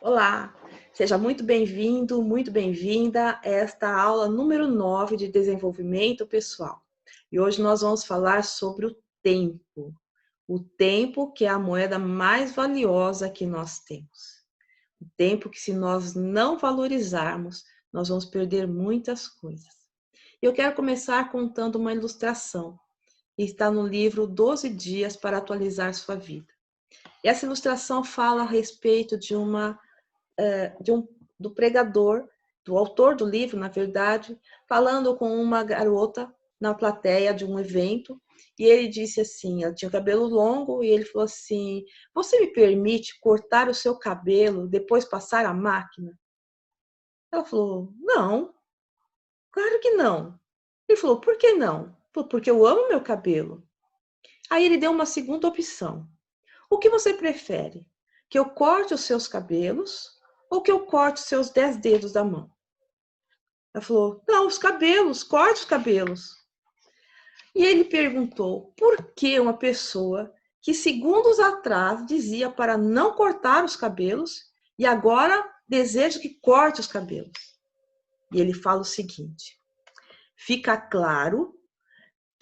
Olá, seja muito bem-vindo, muito bem-vinda a esta aula número 9 de desenvolvimento pessoal. E hoje nós vamos falar sobre o tempo. O tempo que é a moeda mais valiosa que nós temos. O tempo que, se nós não valorizarmos, nós vamos perder muitas coisas. Eu quero começar contando uma ilustração. Está no livro 12 Dias para Atualizar Sua Vida. Essa ilustração fala a respeito do pregador, do autor do livro, na verdade, falando com uma garota na plateia de um evento, e ele disse assim, ela tinha cabelo longo, e ele falou assim, você me permite cortar o seu cabelo, depois passar a máquina? Ela falou, não, claro que não. Ele falou, por que não? Ele falou, porque eu amo meu cabelo. Aí ele deu uma segunda opção. O que você prefere? Que eu corte os seus cabelos ou que eu corte os seus 10 dedos da mão? Ela falou, não, os cabelos, corte os cabelos. E ele perguntou por que uma pessoa que segundos atrás dizia para não cortar os cabelos e agora deseja que corte os cabelos. E ele fala o seguinte, fica claro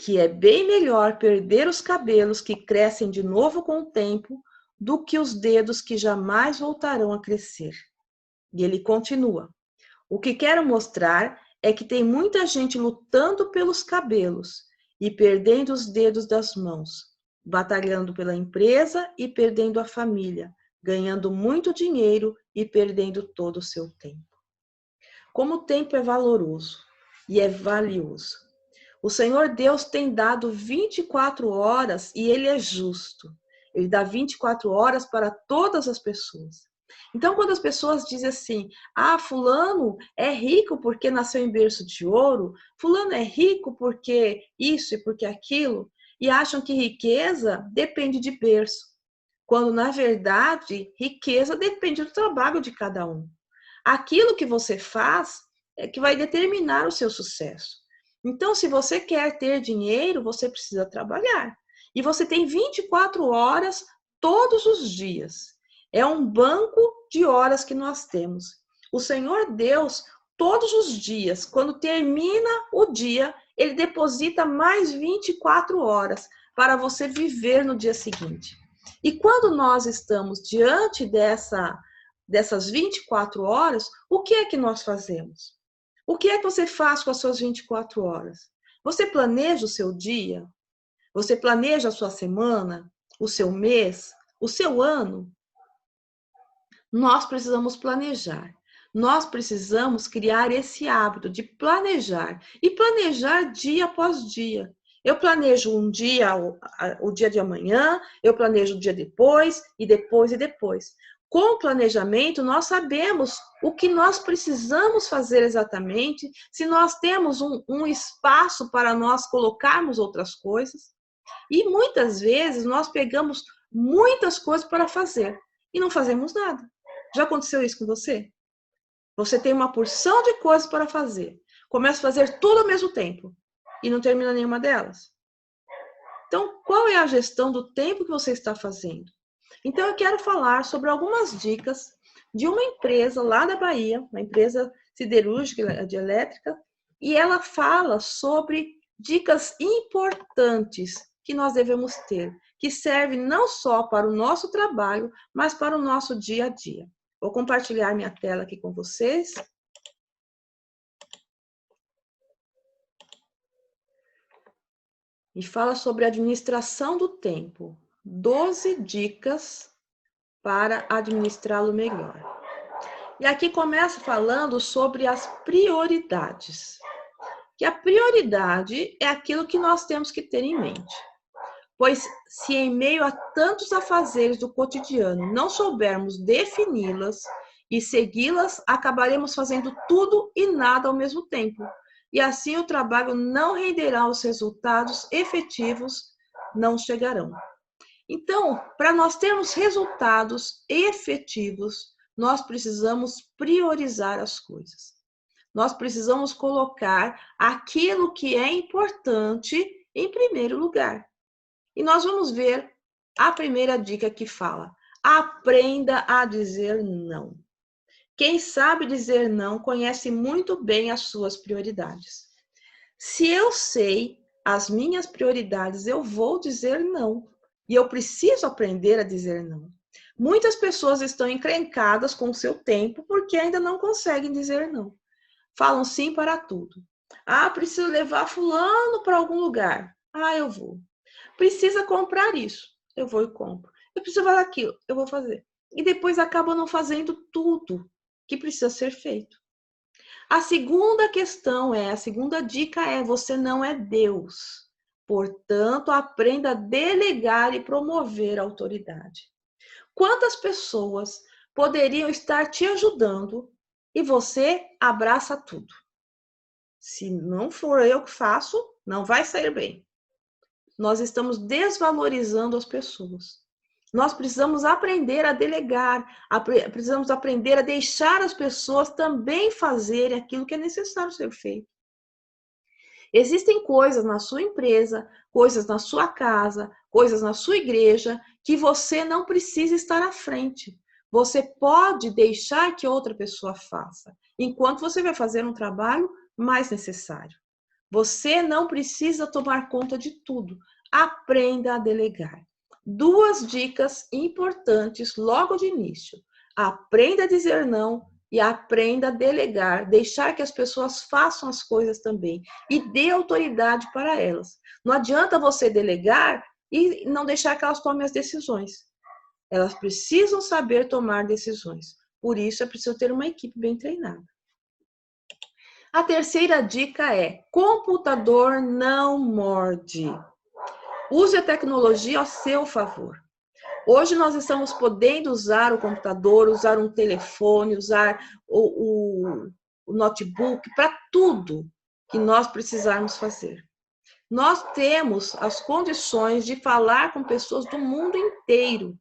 que é bem melhor perder os cabelos que crescem de novo com o tempo do que os dedos que jamais voltarão a crescer. E ele continua, o que quero mostrar é que tem muita gente lutando pelos cabelos e perdendo os dedos das mãos, batalhando pela empresa e perdendo a família, ganhando muito dinheiro e perdendo todo o seu tempo. Como o tempo é valoroso e é valioso. O Senhor Deus tem dado 24 horas e Ele é justo. Ele dá 24 horas para todas as pessoas. Então, quando as pessoas dizem assim, fulano é rico porque nasceu em berço de ouro, fulano é rico porque isso e porque aquilo, e acham que riqueza depende de berço, quando, na verdade, riqueza depende do trabalho de cada um. Aquilo que você faz é que vai determinar o seu sucesso. Então, se você quer ter dinheiro, você precisa trabalhar. E você tem 24 horas todos os dias. É um banco de horas que nós temos. O Senhor Deus, todos os dias, quando termina o dia, Ele deposita mais 24 horas para você viver no dia seguinte. E quando nós estamos diante dessas 24 horas, o que é que nós fazemos? O que é que você faz com as suas 24 horas? Você planeja o seu dia? Você planeja a sua semana? O seu mês? O seu ano? Nós precisamos planejar. Nós precisamos criar esse hábito de planejar e planejar dia após dia. Eu planejo um dia, o dia de amanhã, eu planejo o dia depois e depois e depois. Com o planejamento, nós sabemos o que nós precisamos fazer exatamente, se nós temos um espaço para nós colocarmos outras coisas. E muitas vezes nós pegamos muitas coisas para fazer e não fazemos nada. Já aconteceu isso com você? Você tem uma porção de coisas para fazer, começa a fazer tudo ao mesmo tempo e não termina nenhuma delas. Então, qual é a gestão do tempo que você está fazendo? Então, eu quero falar sobre algumas dicas de uma empresa lá da Bahia, uma empresa siderúrgica de elétrica, e ela fala sobre dicas importantes que nós devemos ter, que servem não só para o nosso trabalho, mas para o nosso dia a dia. Vou compartilhar minha tela aqui com vocês. E fala sobre a administração do tempo. 12 dicas para administrá-lo melhor. E aqui começa falando sobre as prioridades. Que a prioridade é aquilo que nós temos que ter em mente. Pois se em meio a tantos afazeres do cotidiano não soubermos defini-las e segui-las, acabaremos fazendo tudo e nada ao mesmo tempo. E assim o trabalho não renderá os resultados efetivos, não chegarão. Então, para nós termos resultados efetivos, nós precisamos priorizar as coisas. Nós precisamos colocar aquilo que é importante em primeiro lugar. E nós vamos ver a primeira dica que fala: aprenda a dizer não. Quem sabe dizer não conhece muito bem as suas prioridades. Se eu sei as minhas prioridades, eu vou dizer não. E eu preciso aprender a dizer não. Muitas pessoas estão encrencadas com o seu tempo porque ainda não conseguem dizer não. Falam sim para tudo. Ah, preciso levar fulano para algum lugar. Ah, eu vou. Precisa comprar isso. Eu vou e compro. Eu preciso fazer aquilo. Eu vou fazer. E depois acabam não fazendo tudo que precisa ser feito. A segunda questão a segunda dica é: você não é Deus. Portanto, aprenda a delegar e promover a autoridade. Quantas pessoas poderiam estar te ajudando e você abraça tudo? Se não for eu que faço, não vai sair bem. Nós estamos desvalorizando as pessoas. Nós precisamos aprender a delegar, precisamos aprender a deixar as pessoas também fazerem aquilo que é necessário ser feito. Existem coisas na sua empresa, coisas na sua casa, coisas na sua igreja, que você não precisa estar à frente. Você pode deixar que outra pessoa faça, enquanto você vai fazer um trabalho mais necessário. Você não precisa tomar conta de tudo. Aprenda a delegar. 2 dicas importantes logo de início. Aprenda a dizer não e aprenda a delegar, deixar que as pessoas façam as coisas também e dê autoridade para elas. Não adianta você delegar e não deixar que elas tomem as decisões. Elas precisam saber tomar decisões. Por isso é preciso ter uma equipe bem treinada. A terceira dica é: computador não morde. Use a tecnologia a seu favor. Hoje nós estamos podendo usar o computador, usar um telefone, usar o notebook para tudo que nós precisarmos fazer. Nós temos as condições de falar com pessoas do mundo inteiro.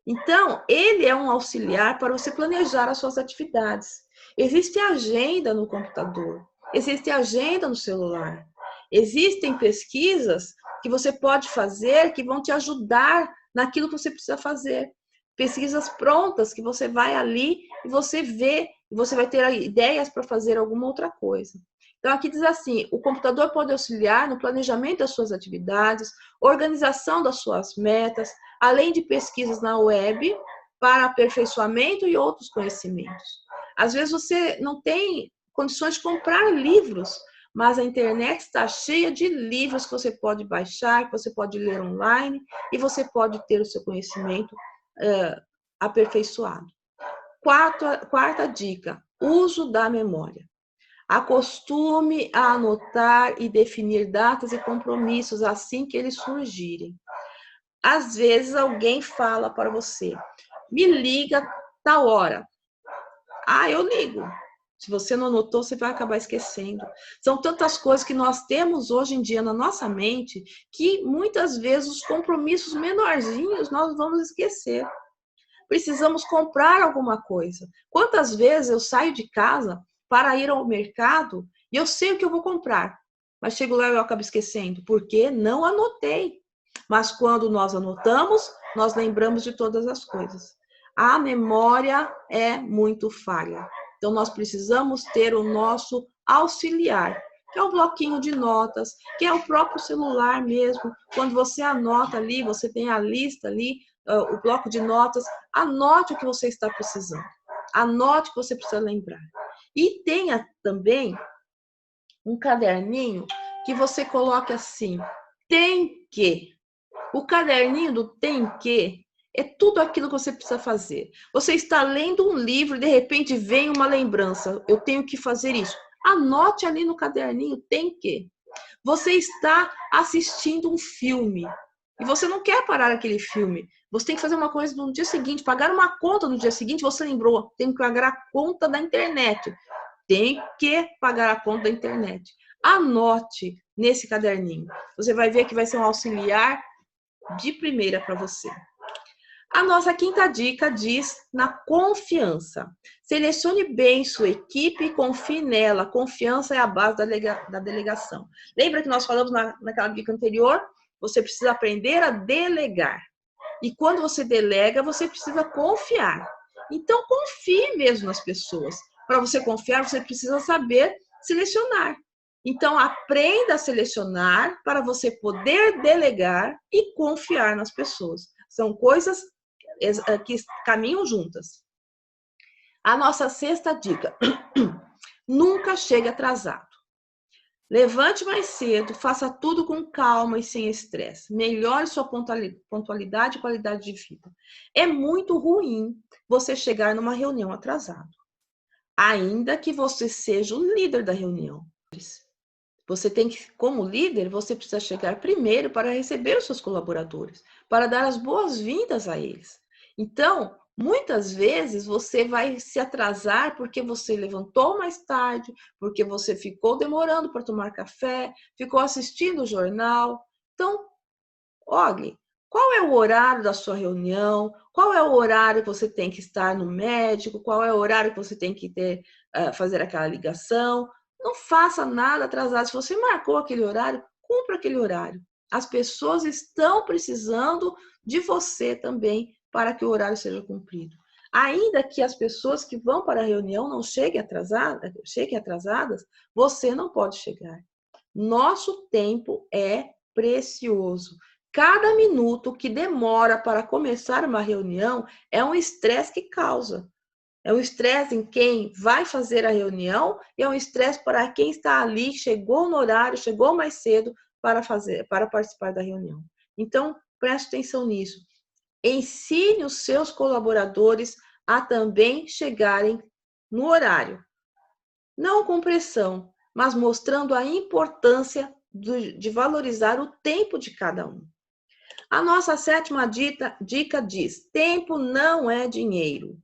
Então, ele é um auxiliar para você planejar as suas atividades. Existe agenda no computador, existe agenda no celular. Existem pesquisas que você pode fazer que vão te ajudar naquilo que você precisa fazer. Pesquisas prontas que você vai ali e você vê, e você vai ter ideias para fazer alguma outra coisa. Então, aqui diz assim: o computador pode auxiliar no planejamento das suas atividades, organização das suas metas, além de pesquisas na web para aperfeiçoamento e outros conhecimentos. Às vezes você não tem condições de comprar livros, mas a internet está cheia de livros que você pode baixar, que você pode ler online e você pode ter o seu conhecimento aperfeiçoado. Quarta dica: uso da memória. Acostume a anotar e definir datas e compromissos assim que eles surgirem. Às vezes alguém fala para você: me liga tal hora. Ah, eu ligo. Se você não anotou, você vai acabar esquecendo. São tantas coisas que nós temos hoje em dia na nossa mente que muitas vezes os compromissos menorzinhos nós vamos esquecer. Precisamos comprar alguma coisa. Quantas vezes eu saio de casa para ir ao mercado e eu sei o que eu vou comprar, mas chego lá e eu acabo esquecendo, porque não anotei. Mas quando nós anotamos, nós lembramos de todas as coisas. A memória é muito falha. Então, nós precisamos ter o nosso auxiliar, que é o bloquinho de notas, que é o próprio celular mesmo. Quando você anota ali, você tem a lista ali, o bloco de notas, anote o que você está precisando. Anote o que você precisa lembrar. E tenha também um caderninho que você coloque assim: tem que. O caderninho do tem que é tudo aquilo que você precisa fazer. Você está lendo um livro e de repente vem uma lembrança: eu tenho que fazer isso. Anote ali no caderninho: tem que. Você está assistindo um filme e você não quer parar aquele filme. Você tem que fazer uma coisa no dia seguinte, pagar uma conta no dia seguinte. Você lembrou: tem que pagar a conta da internet. Tem que pagar a conta da internet. Anote nesse caderninho. Você vai ver que vai ser um auxiliar de primeira para você. A nossa quinta dica diz na confiança. Selecione bem sua equipe e confie nela. Confiança é a base da delegação. Lembra que nós falamos naquela dica anterior? Você precisa aprender a delegar. E quando você delega, você precisa confiar. Então, confie mesmo nas pessoas. Para você confiar, você precisa saber selecionar. Então, aprenda a selecionar para você poder delegar e confiar nas pessoas. São coisas que caminham juntas. A nossa sexta dica: nunca chegue atrasado. Levante mais cedo, faça tudo com calma e sem estresse. Melhore sua pontualidade e qualidade de vida. É muito ruim você chegar numa reunião atrasado, ainda que você seja o líder da reunião. Você tem que, como líder, você precisa chegar primeiro para receber os seus colaboradores, para dar as boas-vindas a eles. Então, muitas vezes você vai se atrasar porque você levantou mais tarde, porque você ficou demorando para tomar café, ficou assistindo o jornal. Então, olhe, qual é o horário da sua reunião? Qual é o horário que você tem que estar no médico? Qual é o horário que você tem que fazer aquela ligação? Não faça nada atrasado. Se você marcou aquele horário, cumpra aquele horário. As pessoas estão precisando de você também para que o horário seja cumprido. Ainda que as pessoas que vão para a reunião não cheguem atrasadas, você não pode chegar. Nosso tempo é precioso. Cada minuto que demora para começar uma reunião é um estresse que causa. É um estresse em quem vai fazer a reunião e é um estresse para quem está ali, chegou no horário, chegou mais cedo para participar da reunião. Então, preste atenção nisso. Ensine os seus colaboradores a também chegarem no horário. Não com pressão, mas mostrando a importância de valorizar o tempo de cada um. A nossa sétima dica diz: tempo não é dinheiro,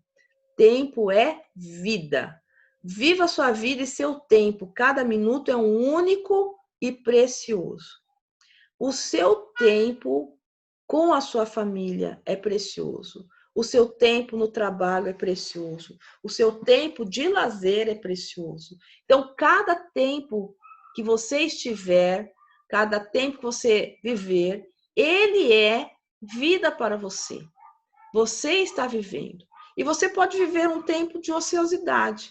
tempo é vida. Viva sua vida e seu tempo, cada minuto é um único e precioso. O seu tempo com a sua família é precioso. O seu tempo no trabalho é precioso. O seu tempo de lazer é precioso. Então, cada tempo que você estiver, cada tempo que você viver, ele é vida para você. Você está vivendo. E você pode viver um tempo de ociosidade.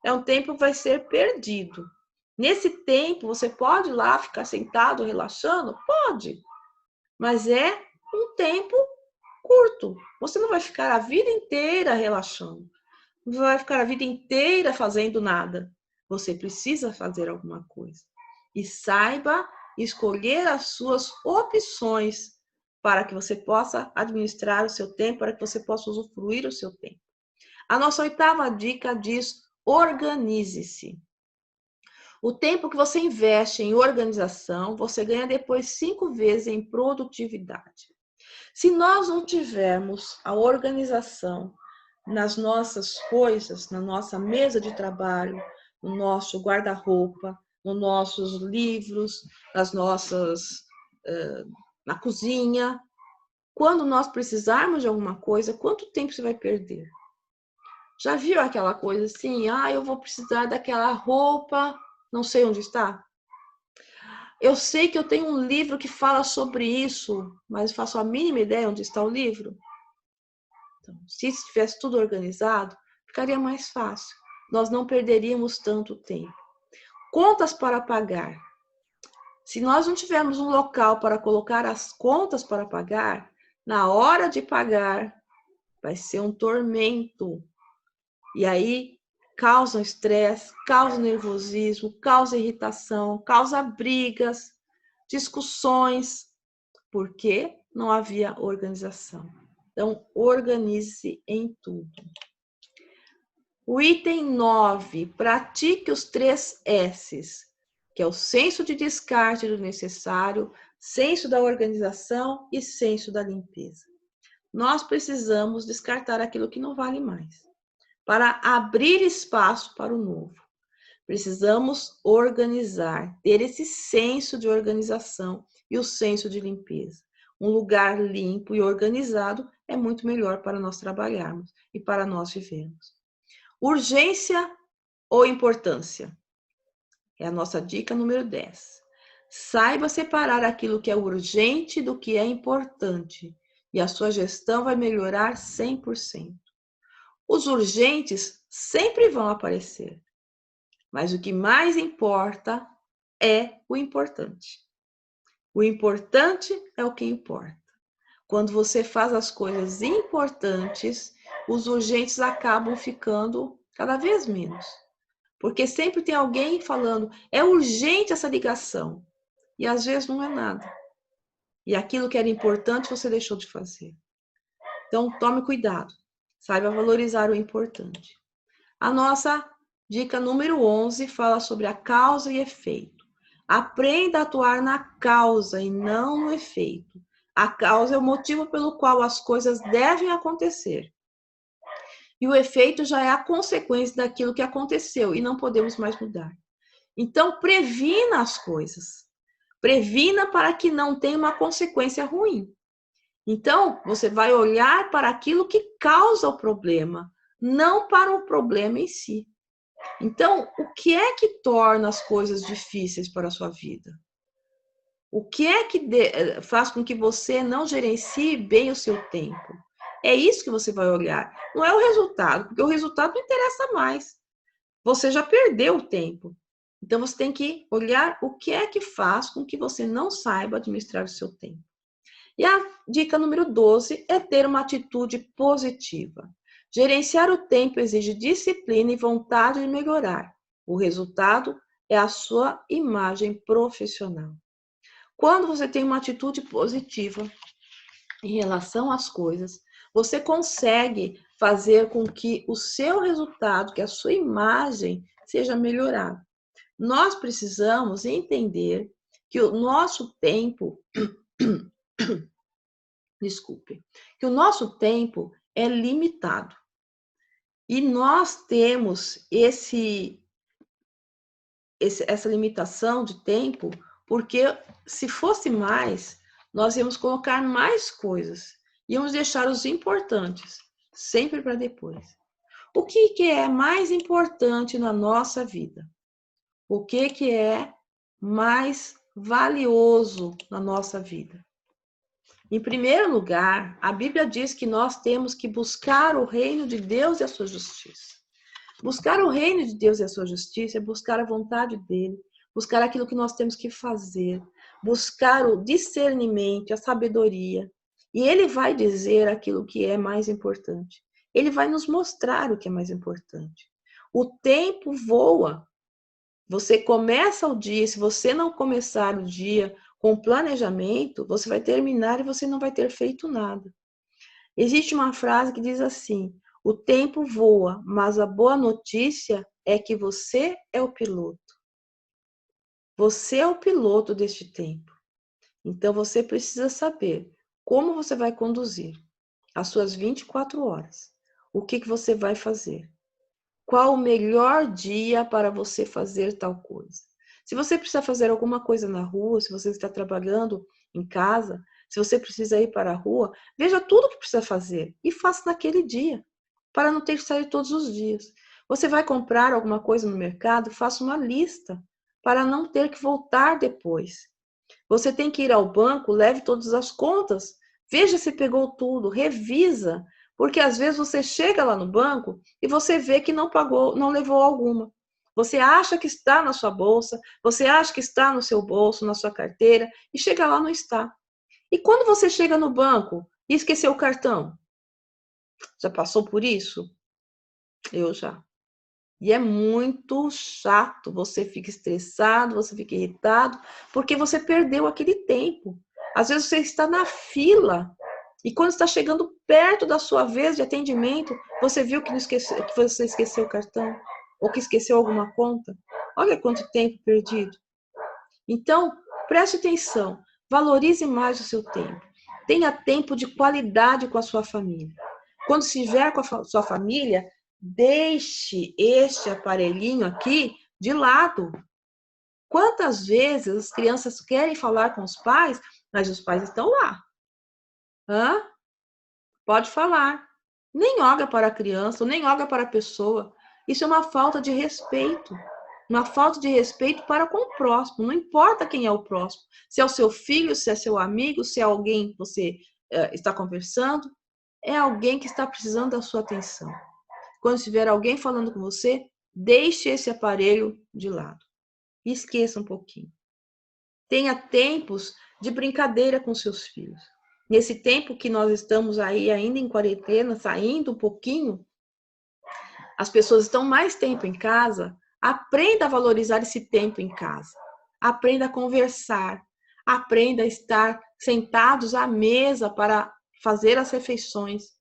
É um tempo que vai ser perdido. Nesse tempo, você pode ir lá ficar sentado, relaxando? Pode. Mas é um tempo curto. Você não vai ficar a vida inteira relaxando. Não vai ficar a vida inteira fazendo nada. Você precisa fazer alguma coisa. E saiba escolher as suas opções para que você possa administrar o seu tempo, para que você possa usufruir o seu tempo. A nossa oitava dica diz: organize-se. O tempo que você investe em organização, você ganha depois 5 vezes em produtividade. Se nós não tivermos a organização nas nossas coisas, na nossa mesa de trabalho, no nosso guarda-roupa, nos nossos livros, na cozinha, quando nós precisarmos de alguma coisa, quanto tempo você vai perder? Já viu aquela coisa assim? Eu vou precisar daquela roupa, não sei onde está. Eu sei que eu tenho um livro que fala sobre isso, mas faço a mínima ideia onde está o livro. Então, se estivesse tudo organizado, ficaria mais fácil. Nós não perderíamos tanto tempo. Contas para pagar. Se nós não tivermos um local para colocar as contas para pagar, na hora de pagar, vai ser um tormento. E aí causa estresse, causa nervosismo, causa irritação, causa brigas, discussões, porque não havia organização. Então, organize-se em tudo. O item 9, pratique os 3 S's, que é o senso de descarte do necessário, senso da organização e senso da limpeza. Nós precisamos descartar aquilo que não vale mais, para abrir espaço para o novo. Precisamos organizar, ter esse senso de organização e o senso de limpeza. Um lugar limpo e organizado é muito melhor para nós trabalharmos e para nós vivermos. Urgência ou importância? É a nossa dica número 10. Saiba separar aquilo que é urgente do que é importante e a sua gestão vai melhorar 100%. Os urgentes sempre vão aparecer, mas o que mais importa é o importante. O importante é o que importa. Quando você faz as coisas importantes, os urgentes acabam ficando cada vez menos. Porque sempre tem alguém falando, é urgente essa ligação. E às vezes não é nada. E aquilo que era importante você deixou de fazer. Então, tome cuidado. Saiba valorizar o importante. A nossa dica número 11 fala sobre a causa e efeito. Aprenda a atuar na causa e não no efeito. A causa é o motivo pelo qual as coisas devem acontecer. E o efeito já é a consequência daquilo que aconteceu e não podemos mais mudar. Então, previna as coisas. Previna para que não tenha uma consequência ruim. Então, você vai olhar para aquilo que causa o problema, não para o problema em si. Então, o que é que torna as coisas difíceis para a sua vida? O que é que faz com que você não gerencie bem o seu tempo? É isso que você vai olhar. Não é o resultado, porque o resultado não interessa mais. Você já perdeu o tempo. Então, você tem que olhar o que é que faz com que você não saiba administrar o seu tempo. E a dica número 12 é ter uma atitude positiva. Gerenciar o tempo exige disciplina e vontade de melhorar. O resultado é a sua imagem profissional. Quando você tem uma atitude positiva em relação às coisas, você consegue fazer com que o seu resultado, que a sua imagem, seja melhorada. Nós precisamos entender que o nosso tempo, que o nosso tempo é limitado. E nós temos essa limitação de tempo, porque se fosse mais, nós íamos colocar mais coisas, íamos deixar os importantes sempre para depois. O que é mais importante na nossa vida? O que é mais valioso na nossa vida? Em primeiro lugar, a Bíblia diz que nós temos que buscar o reino de Deus e a sua justiça. Buscar o reino de Deus e a sua justiça é buscar a vontade dele, buscar aquilo que nós temos que fazer, buscar o discernimento, a sabedoria. E ele vai dizer aquilo que é mais importante. Ele vai nos mostrar o que é mais importante. O tempo voa. Você começa o dia, se você não começar o dia com planejamento, você vai terminar e você não vai ter feito nada. Existe uma frase que diz assim: o tempo voa, mas a boa notícia é que você é o piloto. Você é o piloto deste tempo. Então você precisa saber como você vai conduzir as suas 24 horas. O que você vai fazer? Qual o melhor dia para você fazer tal coisa? Se você precisa fazer alguma coisa na rua, se você está trabalhando em casa, se você precisa ir para a rua, veja tudo o que precisa fazer e faça naquele dia, para não ter que sair todos os dias. Você vai comprar alguma coisa no mercado, faça uma lista para não ter que voltar depois. Você tem que ir ao banco, leve todas as contas, veja se pegou tudo, revisa, porque às vezes você chega lá no banco e você vê que não pagou, não levou alguma. Você acha que está na sua bolsa, você acha que está no seu bolso, na sua carteira, e chega lá não está. E quando você chega no banco e esqueceu o cartão? Já passou por isso? Eu já. E é muito chato, você fica estressado, você fica irritado, porque você perdeu aquele tempo. Às vezes você está na fila e quando está chegando perto da sua vez de atendimento, você viu que, que você esqueceu o cartão ou que esqueceu alguma conta. Olha quanto tempo perdido. Então, preste atenção, valorize mais o seu tempo. Tenha tempo de qualidade com a sua família. Quando estiver com a sua família, deixe este aparelhinho aqui de lado. Quantas vezes as crianças querem falar com os pais, mas os pais estão lá? Hã? Pode falar. Nem olha para a criança, nem olha para a pessoa. Isso é uma falta de respeito. Uma falta de respeito para com o próximo. Não importa quem é o próximo. Se é o seu filho, se é seu amigo, se é alguém que você está conversando. É alguém que está precisando da sua atenção. quando estiver alguém falando com você, deixe esse aparelho de lado. E esqueça um pouquinho. Tenha tempos de brincadeira com seus filhos. Nesse tempo que nós estamos aí ainda em quarentena, saindo um pouquinho, as pessoas estão mais tempo em casa, aprenda a valorizar esse tempo em casa. Aprenda a conversar. Aprenda a estar sentados à mesa para fazer as refeições.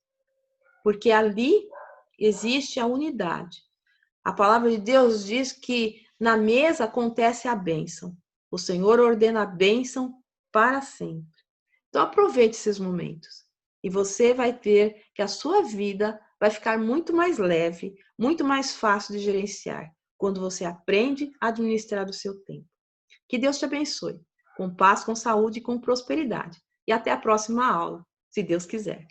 Porque ali existe a unidade. A palavra de Deus diz que na mesa acontece a bênção. O Senhor ordena a bênção para sempre. Então aproveite esses momentos e você vai ver que a sua vida vai ficar muito mais leve, muito mais fácil de gerenciar, quando você aprende a administrar o seu tempo. Que Deus te abençoe, com paz, com saúde e com prosperidade. E até a próxima aula, se Deus quiser.